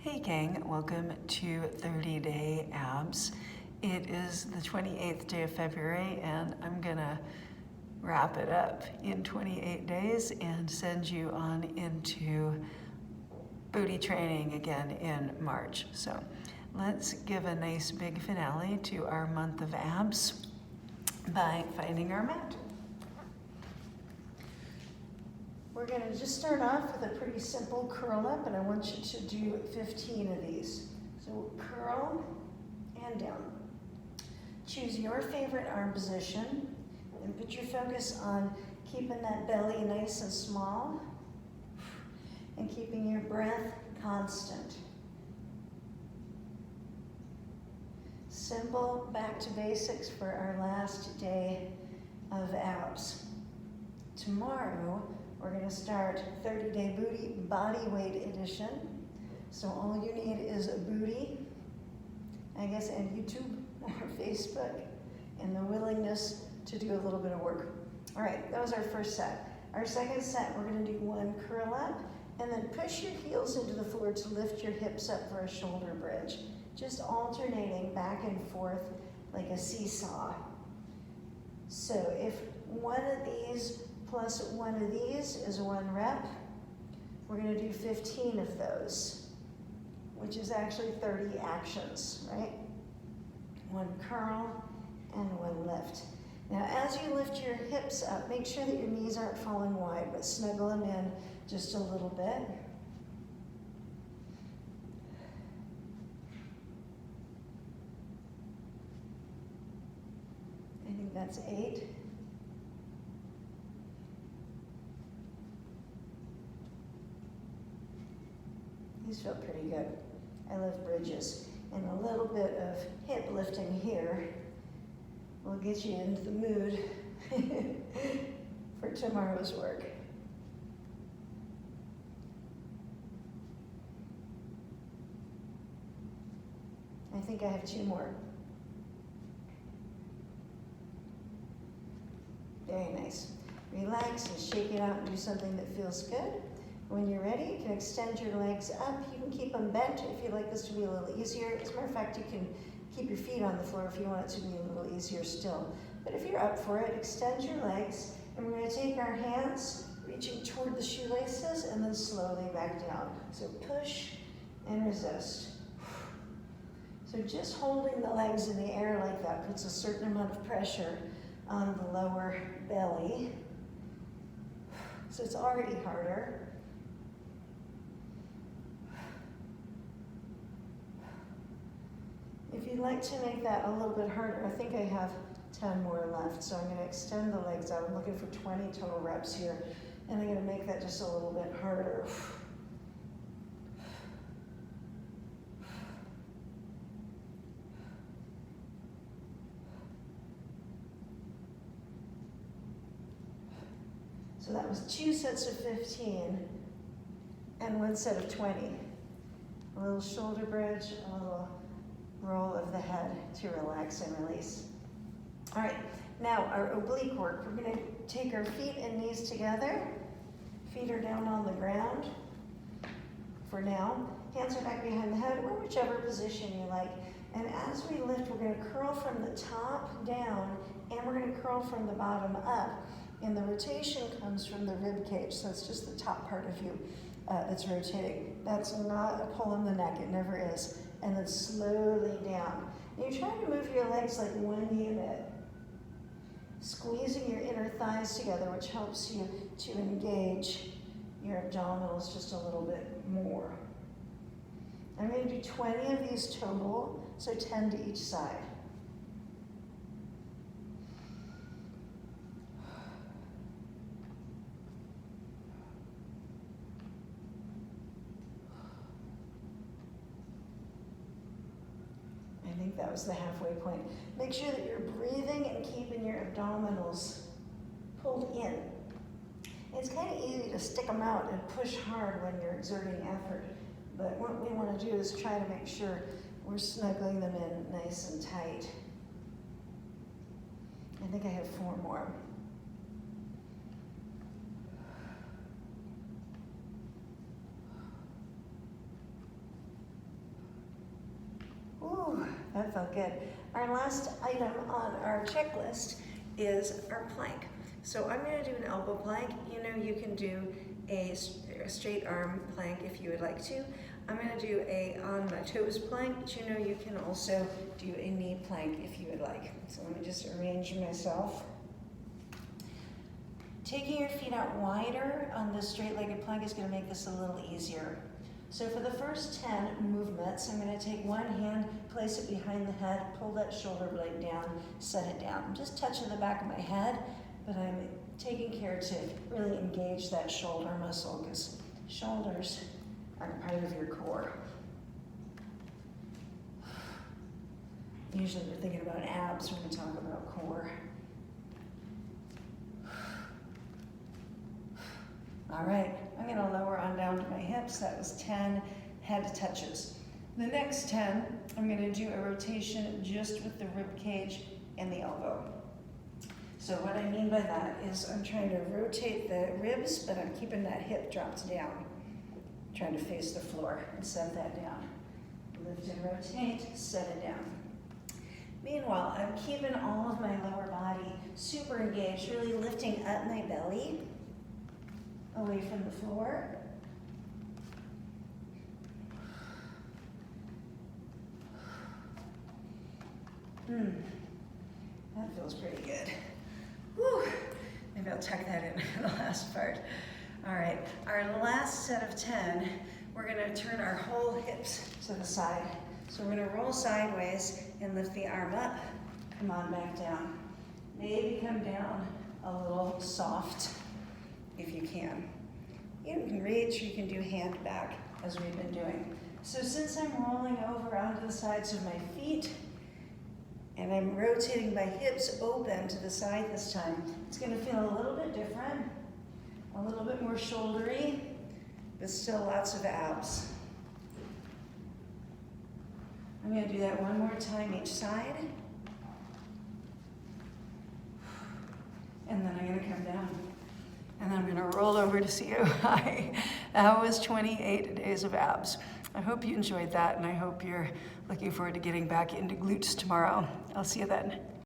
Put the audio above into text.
Hey gang, welcome to 30-Day Abs. It is the 28th day of February and I'm gonna wrap it up in 28 days and send you on into booty training again in March. So let's give a nice big finale to our month of abs by finding our mat. We're going to just start off with a pretty simple curl up, and I want you to do 15 of these. So curl and down. Choose your favorite arm position and put your focus on keeping that belly nice and small and keeping your breath constant. Simple back to basics for our last day of abs. Tomorrow, we're going to start 30-Day Bodyweight Edition. So all you need is a booty, I guess, and YouTube or Facebook, and the willingness to do a little bit of work. All right, that was our first set. Our second set, we're going to do one curl up, and then push your heels into the floor to lift your hips up for a shoulder bridge. Just alternating back and forth like a seesaw. So if one of these plus one of these is one rep, we're going to do 15 of those, which is actually 30 actions, right? One curl and one lift. Now, as you lift your hips up, make sure that your knees aren't falling wide, but snuggle them in just a little bit. I think that's 8. These feel pretty good. I love bridges. And a little bit of hip lifting here will get you into the mood for tomorrow's work. I think I have 2 more. Very nice. Relax and shake it out and do something that feels good. When you're ready, you can extend your legs up. You can keep them bent if you'd like this to be a little easier. As a matter of fact, you can keep your feet on the floor if you want it to be a little easier still. But if you're up for it, extend your legs, and we're going to take our hands, reaching toward the shoelaces, and then slowly back down. So push and resist. So just holding the legs in the air like that puts a certain amount of pressure on the lower belly. So it's already harder. If you'd like to make that a little bit harder, I think I have 10 more left, so I'm going to extend the legs out. I'm looking for 20 total reps here, and I'm going to make that just a little bit harder. So that was 2 sets of 15 and 1 set of 20. A little shoulder bridge, a little roll of the head to relax and release. All right, now our oblique work. We're going to take our feet and knees together. Feet are down on the ground for now. Hands are back behind the head, or whichever position you like. And as we lift, we're going to curl from the top down, and we're going to curl from the bottom up. And the rotation comes from the rib cage, so it's just the top part of you that's rotating. That's not a pull in the neck, it never is. And then slowly down. And you're trying to move your legs like one unit, squeezing your inner thighs together, which helps you to engage your abdominals just a little bit more. I'm going to do 20 of these total, so 10 to each side. I think that was the halfway point. Make sure that you're breathing and keeping your abdominals pulled in. It's kind of easy to stick them out and push hard when you're exerting effort, but what we want to do is try to make sure we're snuggling them in nice and tight. I think I have 4 more. that felt good. Our last item on our checklist is our plank. So I'm going to do an elbow plank. You know, you can do a straight arm plank if you would like to. I'm going to do a on my toes plank, but you know you can also do a knee plank if you would like. So let me just arrange myself. Taking your feet out wider on this straight-legged plank is going to make this a little easier. So for the first 10 movements, I'm going to take one hand, place it behind the head, pull that shoulder blade down, set it down. I'm just touching the back of my head, but I'm taking care to really engage that shoulder muscle because shoulders are part of your core. Usually we're thinking about abs when we talk about core. All right, I'm gonna lower on down to my hips. That was 10 head touches. The next 10, I'm gonna do a rotation just with the rib cage and the elbow. So what I mean by that is I'm trying to rotate the ribs, but I'm keeping that hip dropped down. I'm trying to face the floor and set that down. Lift and rotate, set it down. Meanwhile, I'm keeping all of my lower body super engaged, really lifting up my belly away from the floor. That feels pretty good. Whew. Maybe I'll tuck that in the last part. All right, our last set of 10, we're gonna turn our whole hips to the side. So we're gonna roll sideways and lift the arm up, come on back down. Maybe come down a little soft if you can. You can reach, you can do hand back as we've been doing. So since I'm rolling over onto the sides of my feet, and I'm rotating my hips open to the side this time, it's gonna feel a little bit different, a little bit more shouldery, but still lots of abs. I'm gonna do that one more time each side. And then I'm gonna come down. And then I'm gonna roll over to see you high. That was 28 days of abs. I hope you enjoyed that, and I hope you're looking forward to getting back into glutes tomorrow. I'll see you then.